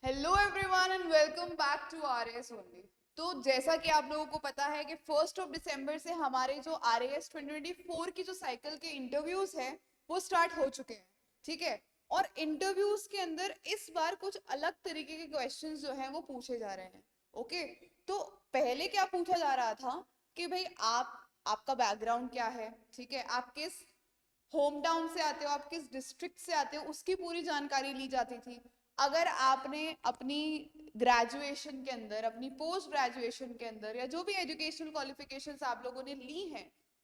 Hello everyone and welcome back to R S only. तो जैसा कि आप लोगों को पता है कि 1 दिसंबर से हमारे जो आर एस 2024 की जो साइकिल के इंटरव्यूज हैं वो स्टार्ट हो चुके हैं। ठीक है। और इंटरव्यूज के अंदर इस बार कुछ अलग तरीके के क्वेश्चंस जो हैं वो पूछे जा रहे हैं। ओके। तो पहले क्या पूछा जा रहा था कि भाई आपका बैकग्राउंड क्या है। ठीक है। आप किस होम टाउन से आते हो, आप किस डिस्ट्रिक्ट से आते हो, उसकी पूरी जानकारी ली जाती थी। अगर आपने अपनी ग्रेजुएशन के अंदर, अपनी पोस्ट ग्रेजुएशन के अंदर या जो भी एजुकेशनल क्वालिफिकेशंस आप लोगों ने ली हैं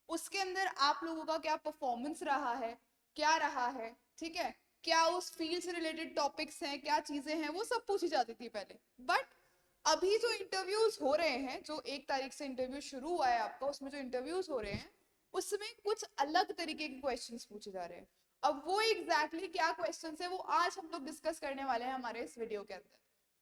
उसके अंदर आप लोगों का क्या परफॉर्मेंस रहा है, क्या रहा है। ठीक है। क्या उस फील्ड से रिलेटेड टॉपिक्स हैं, क्या चीजें हैं, वो सब पूछी जाती थी पहले। बट अभी जो इंटरव्यूज हो रहे हैं, जो 1 तारीख से इंटरव्यू शुरू हुआ है आपका, उसमें जो इंटरव्यूज हो रहे हैं उसमें कुछ अलग तरीके के क्वेश्चंस पूछे जा रहे हैं। अब वो एग्जैक्टली क्या क्वेश्चंस है वो आज हम लोग डिस्कस करने वाले हैं हमारे इस वीडियो के अंदर।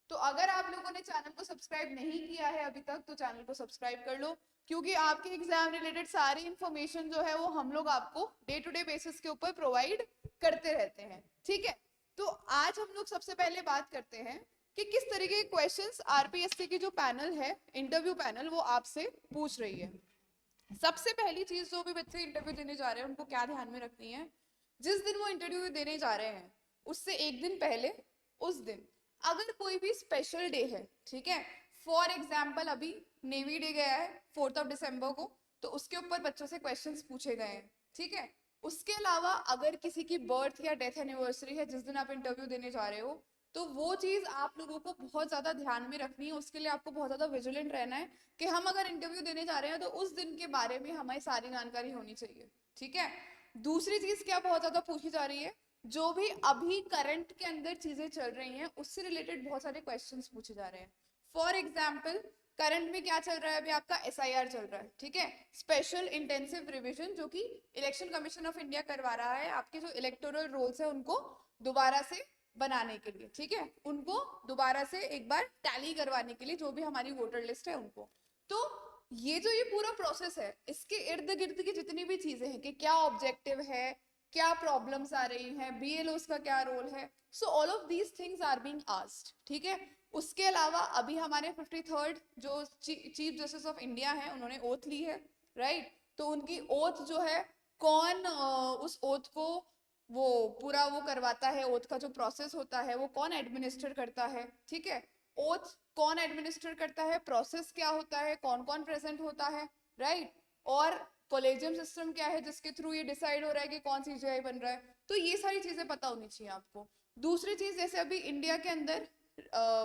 तो अगर आप लोगों ने चैनल को सब्सक्राइब नहीं किया है अभी तक तो चैनल को सब्सक्राइब कर लो, क्योंकि आपके एग्जाम रिलेटेड सारी इंफॉर्मेशन जो है वो हम लोग आपको डे टू डे बेसिस के ऊपर प्रोवाइड करते रहते हैं। ठीक है। तो आज हम लोग सबसे पहले बात करते हैं कि किस तरीके के क्वेश्चंस आरपीएससी की जो पैनल है, इंटरव्यू पैनल, वो आपसे पूछ रही है। सबसे पहली चीज जो भी बच्चे इंटरव्यू देने जा रहे हैं उनको क्या ध्यान में रखनी है, जिस दिन वो इंटरव्यू देने जा रहे हैं उससे एक दिन पहले, उस दिन अगर कोई भी स्पेशल डे है, ठीक है, फॉर एग्जाम्पल अभी नेवी डे गया है 4 दिसंबर को, तो उसके ऊपर बच्चों से क्वेश्चंस पूछे गए हैं। ठीक है। उसके अलावा अगर किसी की बर्थ या डेथ एनिवर्सरी है जिस दिन आप इंटरव्यू देने जा रहे हो, तो वो चीज आप लोगों को बहुत ज्यादा ध्यान में रखनी है। उसके लिए आपको बहुत ज्यादा विजिलेंट रहना है कि हम अगर इंटरव्यू देने जा रहे हैं तो उस दिन के बारे में हमें सारी जानकारी होनी चाहिए। ठीक है। दूसरी चीज क्या बहुत ज्यादा पूछी जा रही है, जो भी अभी करंट के अंदर चीजें चल रही हैं उससे रिलेटेड बहुत सारे क्वेश्चंस पूछे जा रहे हैं। फॉर एग्जाम्पल करंट में क्या चल रहा है, अभी आपका एसआईआर चल रहा है। ठीक है। स्पेशल इंटेंसिव रिविजन, जो कि इलेक्शन कमीशन ऑफ इंडिया करवा रहा है आपके जो इलेक्टोरल रोल्स है उनको दोबारा से बनाने के लिए। ठीक है। उनको दोबारा से एक बार टैली करवाने के लिए, जो भी हमारी वोटर लिस्ट है उनको। तो ये जो ये पूरा प्रोसेस है इसके इर्द गिर्द की जितनी भी चीजें हैं कि क्या ऑब्जेक्टिव है, क्या प्रॉब्लम्स आ रही हैं, बीएलओस का क्या रोल है, so all of these things are being asked. ठीक है। उसके अलावा अभी हमारे 53rd जो चीफ जस्टिस ऑफ इंडिया है उन्होंने ओथ ली है, राइट। तो उनकी ओथ जो है, कौन उस ओथ को वो पूरा वो करवाता है, ओथ का जो प्रोसेस होता है वो कौन एडमिनिस्टर करता है। ठीक है। ओथ कौन एडमिनिस्टर करता है, प्रोसेस क्या होता है, कौन कौन प्रेजेंट होता है, राइट। और कॉलेजियम सिस्टम क्या है जिसके थ्रू ये डिसाइड हो रहा है कि कौन सीजीआई बन रहा है। तो ये सारी चीजें पता होनी चाहिए आपको। दूसरी चीज, जैसे अभी इंडिया के अंदर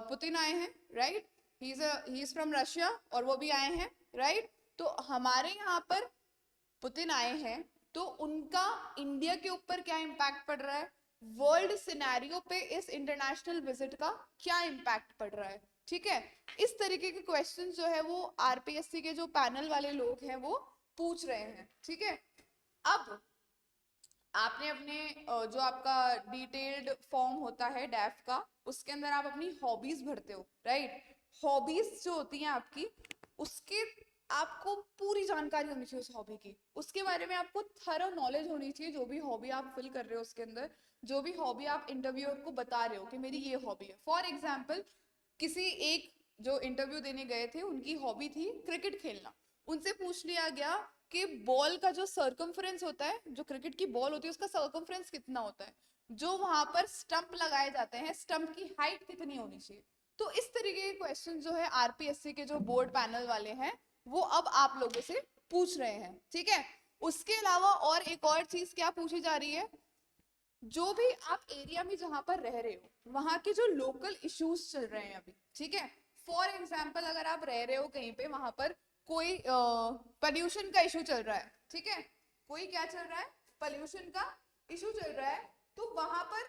पुतिन आए हैं, right, he is from Russia और वो भी आए हैं, राइट। तो हमारे यहाँ पर पुतिन आए हैं तो उनका इंडिया के ऊपर क्या इम्पैक्ट पड़ रहा है, वर्ल्ड सिनेरियो पे इस इंटरनेशनल विजिट का क्या इम्पैक्ट पड़ रहा है। ठीक है। इस तरीके के क्वेश्चन जो है वो आरपीएससी के जो पैनल वाले लोग हैं वो पूछ रहे हैं। ठीक है। अब आपने अपने जो आपका डिटेल्ड फॉर्म होता है डैफ का, उसके अंदर आप अपनी हॉबीज भरते हो, राइट। हॉबीज जो होती हैं आपकी, उसके आपको पूरी जानकारी होनी चाहिए उस हॉबी की, उसके बारे में आपको थरो नॉलेज होनी चाहिए। जो भी हॉबी आप फिल कर रहे हो उसके अंदर, जो भी हॉबी आप इंटरव्यूअर को बता रहे हो कि मेरी ये हॉबी है। फॉर एग्जाम्पल किसी एक जो इंटरव्यू देने गए थे उनकी हॉबी थी क्रिकेट खेलना, उनसे पूछ लिया गया कि बॉल का जो सर्कमफ्रेंस होता है, जो क्रिकेट की बॉल होती है उसका सर्कमफ्रेंस कितना होता है, जो वहां पर स्टंप लगाए जाते हैं स्टंप की हाइट कितनी होनी चाहिए। तो इस तरीके के क्वेश्चन जो है आरपीएससी के जो बोर्ड पैनल वाले हैं वो अब आप लोगों से पूछ रहे हैं। ठीक है। उसके अलावा और एक और चीज क्या पूछी जा रही है, जो भी आप एरिया में जहां पर रह रहे हो वहां के जो लोकल इश्यूज चल रहे हैं अभी। ठीक है। फॉर एग्जाम्पल अगर आप रह रहे हो कहीं पे, वहां पर कोई पोल्यूशन का इशू चल रहा है, ठीक है, कोई क्या चल रहा है, पोल्यूशन का इशू चल रहा है, तो वहां पर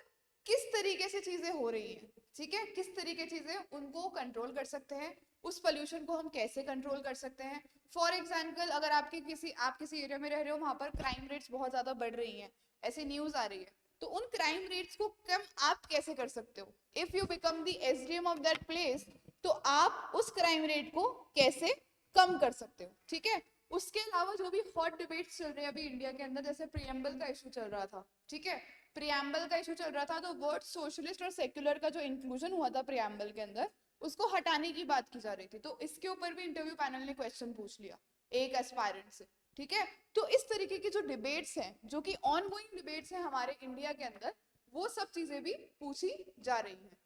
किस तरीके से चीजें हो रही हैं, ठीक है, किस तरीके चीजें उनको कंट्रोल कर सकते हैं, उस पोल्यूशन को हम कैसे कंट्रोल कर सकते हैं। फॉर एग्जाम्पल अगर आप किसी एरिया में रह रहे हो वहां पर क्राइम रेट्स बहुत ज्यादा बढ़ रही हैं, ऐसी न्यूज आ रही है, तो उन क्राइम रेट्स को कम आप कैसे कर सकते हो। If you become the SDM of that place, तो आप उस क्राइम रेट को कैसे कम कर सकते हो। ठीक है। उसके अलावा जो भी हॉट डिबेट्स चल रहे हैं अभी इंडिया के अंदर, जैसे प्रियम्बल का इशू चल रहा था, ठीक है, प्रियम्बल का इशू चल रहा था, तो वर्ड सोशलिस्ट और सेक्युलर का जो इंक्लूजन हुआ था प्रियम्बल के अंदर, उसको हटाने की बात की जा रही थी। तो इसके ऊपर भी इंटरव्यू पैनल ने क्वेश्चन पूछ लिया एक एस्पायरेंट से, ठीक है। तो इस तरीके की जो डिबेट्स हैं, जो कि ऑन गोइंग डिबेट्स हैं हमारे इंडिया के अंदर, वो सब चीजें भी पूछी जा रही हैं।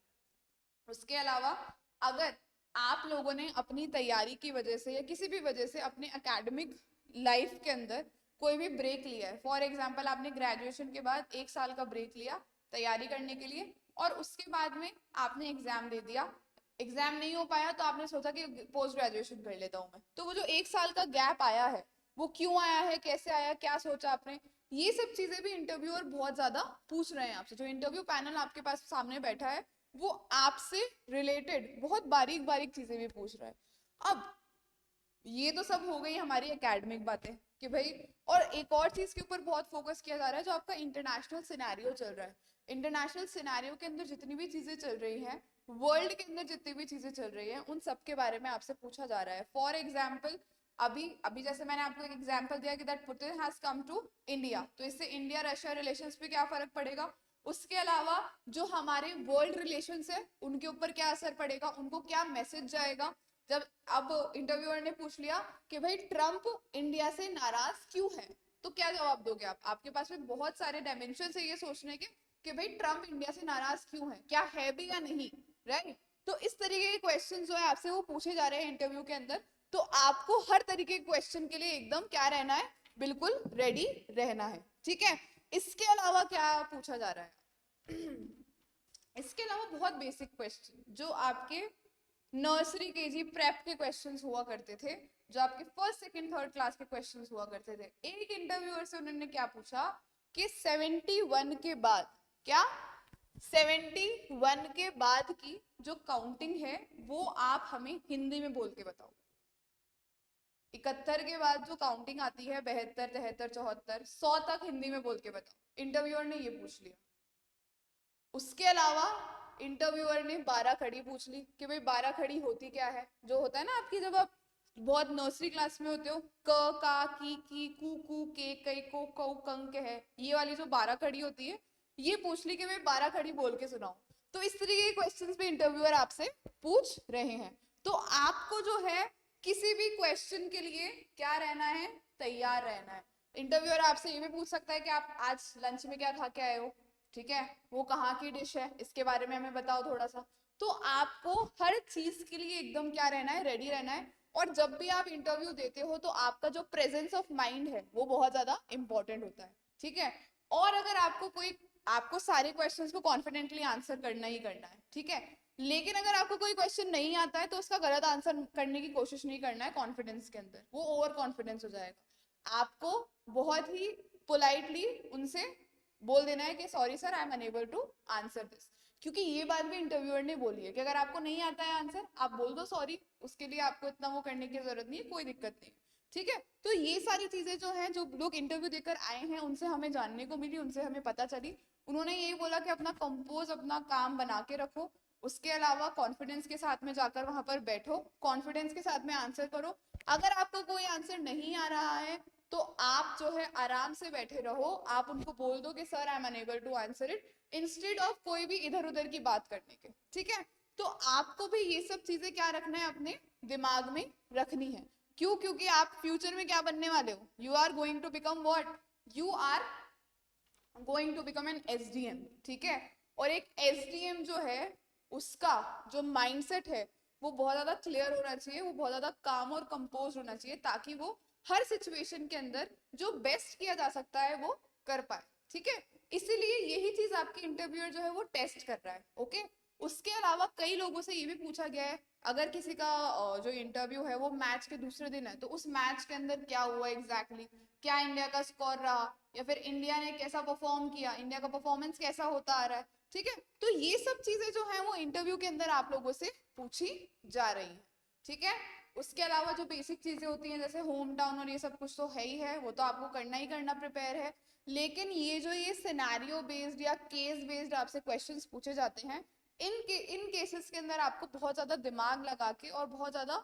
उसके अलावा अगर आप लोगों ने अपनी तैयारी की वजह से या किसी भी वजह से अपने एकेडमिक लाइफ के अंदर कोई भी ब्रेक लिया है, फॉर एग्जाम्पल आपने ग्रेजुएशन के बाद 1 साल का ब्रेक लिया तैयारी करने के लिए, और उसके बाद में आपने एग्जाम दे दिया, एग्जाम नहीं हो पाया तो आपने सोचा कि पोस्ट ग्रेजुएशन कर लेता हूँ मैं, तो वो जो 1 साल का गैप आया है वो क्यों आया है, कैसे आया, क्या सोचा आपने, ये सब चीजें भी इंटरव्यूअर बहुत ज्यादा पूछ रहे हैं आपसे। जो इंटरव्यू पैनल आपके पास सामने बैठा है वो आपसे रिलेटेड बहुत बारीक बारीक चीजें भी पूछ रहा है। अब ये तो सब हो गई हमारी एकेडमिक बातें कि भाई, और एक और चीज के ऊपर बहुत फोकस किया जा रहा है, जो आपका इंटरनेशनल सिनेरियो चल रहा है। इंटरनेशनल सिनेरियो के अंदर जितनी भी चीजें चल रही हैं, वर्ल्ड के अंदर जितनी भी चीजें चल रही हैं, उन सब के बारे में आपसे पूछा जा रहा है। फॉर एग्जाम्पल अभी अभी जैसे मैंने आपको एक एग्जाम्पल दिया कि that Putin has come to India, तो इससे इंडिया रशिया रिलेशंस पे क्या फर्क पड़ेगा। उसके अलावा जो हमारे वर्ल्ड रिलेशंस है उनके ऊपर क्या असर पड़ेगा, उनको क्या मैसेज जाएगा। जब अब इंटरव्यूअर ने पूछ लिया कि भाई ट्रम्प इंडिया से नाराज क्यों है, तो क्या जवाब दोगे आप। आपके पास में बहुत सारे डायमेंशन है ये सोचने के कि भाई ट्रम्प इंडिया से नाराज क्यों है, क्या है भी या नहीं, राइट। तो इस तरीके के क्वेश्चन जो है आपसे वो पूछे जा रहे हैं इंटरव्यू के अंदर। तो आपको हर तरीके के क्वेश्चन के लिए एकदम क्या रहना है, बिल्कुल रेडी रहना है, ठीक है। इसके अलावा क्या पूछा जा रहा है इसके अलावा बहुत बेसिक क्वेश्चन जो आपके नर्सरी केजी प्रेप के क्वेश्चंस हुआ करते थे, जो आपके फर्स्ट सेकंड थर्ड क्लास के क्वेश्चंस हुआ करते थे। एक इंटरव्यूअर से उन्होंने क्या पूछा कि 71 के बाद, क्या 71 के बाद की जो काउंटिंग है वो आप हमें हिंदी में बोल के बताओ। 71 के बाद जो काउंटिंग आती है 72 73 74 100 तक हिंदी में बोल के बताओ। इंटरव्यूअर ने ये पूछ लिया। उसके अलावा इंटरव्यूअर ने 12 खड़ी पूछ ली कि भाई 12 खड़ी होती क्या है। जो होता है ना आपकी जब आप बहुत नर्सरी क्लास में होते हो, क का की कू कू के कई को कऊ कंक है, ये वाली जो 12 खड़ी होती है ये पूछ ली कि भाई 12 खड़ी बोल के सुनाओ। तो इस तरीके के क्वेश्चंस भी इंटरव्यूअर आपसे पूछ रहे हैं। तो आपको जो है किसी भी क्वेश्चन के लिए क्या रहना है, तैयार रहना है। इंटरव्यूअर आपसे ये भी पूछ सकता है कि आप आज लंच में क्या खा के आए हो, ठीक है, वो कहाँ की डिश है, इसके बारे में हमें बताओ थोड़ा सा। तो आपको हर चीज के लिए एकदम क्या रहना है, रेडी रहना है। और जब भी आप इंटरव्यू देते हो तो आपका जो प्रेजेंस ऑफ माइंड है वो बहुत ज्यादा इंपॉर्टेंट होता है, ठीक है। और अगर आपको सारे क्वेश्चंस को कॉन्फिडेंटली आंसर करना ही करना है, ठीक है। लेकिन अगर आपको कोई क्वेश्चन नहीं आता है तो उसका गलत आंसर करने की कोशिश नहीं करना है कॉन्फिडेंस के अंदर, वो ओवर कॉन्फिडेंस हो जाएगा। आपको बहुत ही पोलाइटली उनसे बोल देना है कि sorry sir I am unable to answer this. क्योंकि ये बात भी इंटरव्यूअर ने बोली है कि अगर आपको नहीं आता है आंसर आप बोल दो सॉरी, उसके लिए आपको इतना वो करने की जरूरत नहीं है, कोई दिक्कत नहीं, ठीक है। तो ये सारी चीजें जो हैं, जो लोग इंटरव्यू देकर आए हैं उनसे हमें जानने को मिली, उनसे हमें पता चली। उन्होंने यही बोला कि अपना कंपोज, अपना काम बना के रखो। उसके अलावा कॉन्फिडेंस के साथ में जाकर वहां पर बैठो, कॉन्फिडेंस के साथ में आंसर करो। अगर आपको कोई आंसर नहीं आ रहा है तो आप जो है आराम से बैठे रहो, आप उनको बोल दो कि sir I am unable to answer it, instead of कोई भी इधर उधर की बात करने के, ठीक है। तो आपको भी ये सब चीजें क्या रखना है, अपने दिमाग में रखनी है। क्यों, क्योंकि आप फ्यूचर में क्या बनने वाले हो, you are going to become what, you are going to become an SDM, ठीक है। और एक एसडीएम जो है उसका जो माइंडसेट है वो बहुत ज्यादा क्लियर होना चाहिए, वो बहुत ज्यादा काम और कंपोज होना चाहिए, ताकि वो हर सिचुएशन के अंदर जो बेस्ट किया जा सकता है वो कर पाए, ठीक है। इसीलिए यही चीज आपकी इंटरव्यूअर जो है वो टेस्ट कर रहा है, ओके। उसके अलावा कई लोगों से ये भी पूछा गया है, अगर किसी का जो इंटरव्यू है वो मैच के दूसरे दिन है तो उस मैच के अंदर क्या हुआ एग्जैक्टली, क्या इंडिया का स्कोर रहा, या फिर इंडिया ने कैसा परफॉर्म किया, इंडिया का परफॉर्मेंस कैसा होता आ रहा है, ठीक है। तो ये सब चीजें जो है वो इंटरव्यू के अंदर आप लोगों से पूछी जा रही है, ठीक है। उसके अलावा जो बेसिक चीजें होती हैं जैसे होम टाउन और ये सब कुछ तो है ही है, वो तो आपको करना ही करना प्रिपेयर है। लेकिन ये सिनेरियो बेस्ड या केस बेस्ड आपसे क्वेश्चंस पूछे जाते हैं, इन केसेस के अंदर आपको बहुत ज्यादा दिमाग लगा के और बहुत ज्यादा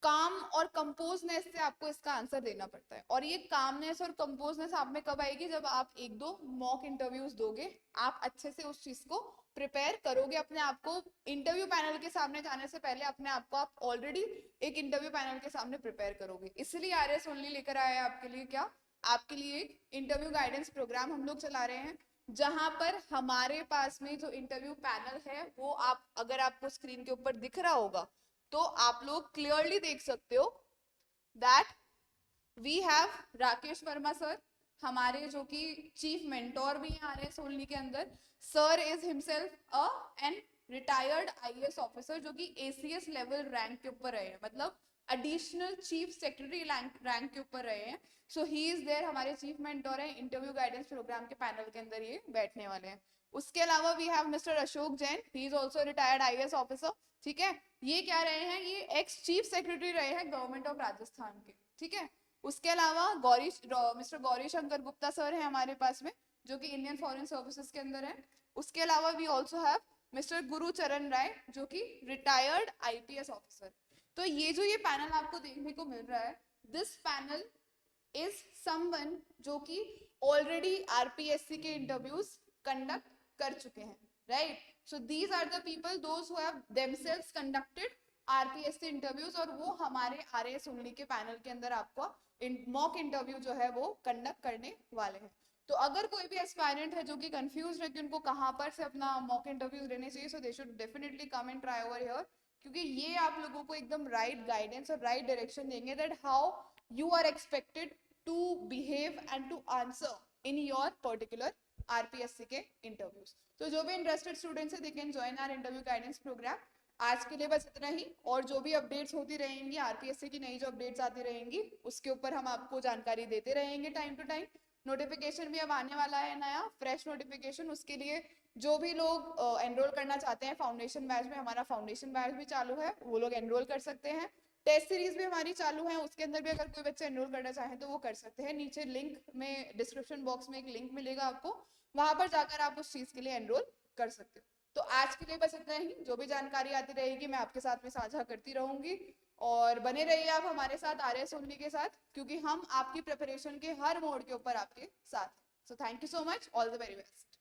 काम और कंपोजनेस से आपको इसका आंसर देना पड़ता है। और ये कामनेस और कंपोजनेस आप में कब आएगी, जब आप एक दो मॉक इंटरव्यूज दोगे, आप अच्छे से उस चीज को प्रिपेयर करोगे अपने आप को। इंटरव्यू पैनल के सामने जाने से पहले अपने आप को आप ऑलरेडी एक इंटरव्यू पैनल के सामने प्रिपेयर करोगे। इसलिए आरएस ओनली लेकर आया है आपके लिए क्या, आपके लिए एक इंटरव्यू गाइडेंस प्रोग्राम हम लोग चला रहे हैं, जहां पर हमारे पास में जो इंटरव्यू पैनल है वो आप, अगर आपको स्क्रीन के ऊपर दिख रहा होगा तो आप लोग क्लियरली देख सकते हो that we have Rakesh Verma sir, हमारे जो कि चीफ मेंटोर भी हैं आरएस ओनली के अंदर। Sir is himself an retired IAS officer जो कि एसीएस लेवल रैंक के ऊपर रहे हैं, मतलब एडिशनल चीफ सेक्रेटरी रैंक के ऊपर रहे हैं। सो ही इज देयर, हमारे चीफ मेंटोर हैं, इंटरव्यू गाइडेंस प्रोग्राम के पैनल के अंदर ये बैठने वाले हैं। उसके अलावा we have mister Ashok Jain, he is also retired IAS officer. ठीक है, ये क्या रहे हैं, ये एक्स चीफ सेक्रेटरी रहे हैं गवर्नमेंट ऑफ राजस्थान के। ठीक है, उसके अलावा मिस्टर गौरी शंकर गुप्ता सर है हमारे पास में, जो कि इंडियन फॉरेन सर्विसेज के अंदर है। उसके अलावा वी ऑल्सो हैव मिस्टर गुरु चरण राय, जो कि रिटायर्ड आईपीएस ऑफिसर। तो ये जो ये पैनल आपको देखने को मिल रहा है, दिस पैनल इज समवन जो कि ऑलरेडी आरपीएससी के इंटरव्यूज कंडक्ट कर चुके हैं, right. So these are the people those who have themselves conducted RPSC interviews, और वो हमारे आरएएस ओनली के पैनल के अंदर आपको मॉक इंटरव्यू जो है वो कंडक्ट करने वाले हैं। तो अगर कोई भी एस्पायरेंट है जो कि कंफ्यूज है कि उनको कहाँ पर से अपना मॉक इंटरव्यूज लेने चाहिए, so they should definitely come and try over here, क्योंकि ये आप लोगों को एकदम राइट गाइडेंस और राइट डायरेक्शन देंगे that how you are expected to behave and to answer in your particular RPSC के इंटरव्यूज। तो जो भी इंटरेस्टेड स्टूडेंट्स है they can join our interview guidance programme. आज के लिए बस इतना ही, और जो भी अपडेट्स होती रहेंगी, आरपीएससी की नई जो अपडेट्स आती रहेंगी उसके ऊपर हम आपको जानकारी देते रहेंगे टाइम टू टाइम। नोटिफिकेशन भी अब आने वाला है नया फ्रेश नोटिफिकेशन, उसके लिए जो भी लोग एनरोल करना चाहते हैं फाउंडेशन बैच में, हमारा फाउंडेशन बैच भी चालू है, वो लोग एनरोल कर सकते हैं। टेस्ट सीरीज भी हमारी चालू है, उसके अंदर भी अगर कोई बच्चे एनरोल करना चाहें तो वो कर सकते हैं। नीचे लिंक में डिस्क्रिप्शन बॉक्स में एक लिंक मिलेगा आपको, वहां पर जाकर आप उस चीज के लिए एनरोल कर सकते हो। तो आज के लिए बस इतना ही, जो भी जानकारी आती रहेगी मैं आपके साथ में साझा करती रहूंगी, और बने रहिए आप हमारे साथ आरएस ओनली के साथ, क्योंकि हम आपकी प्रिपरेशन के हर मोड के ऊपर आपके साथ हैं। So thank you so much, all the very best.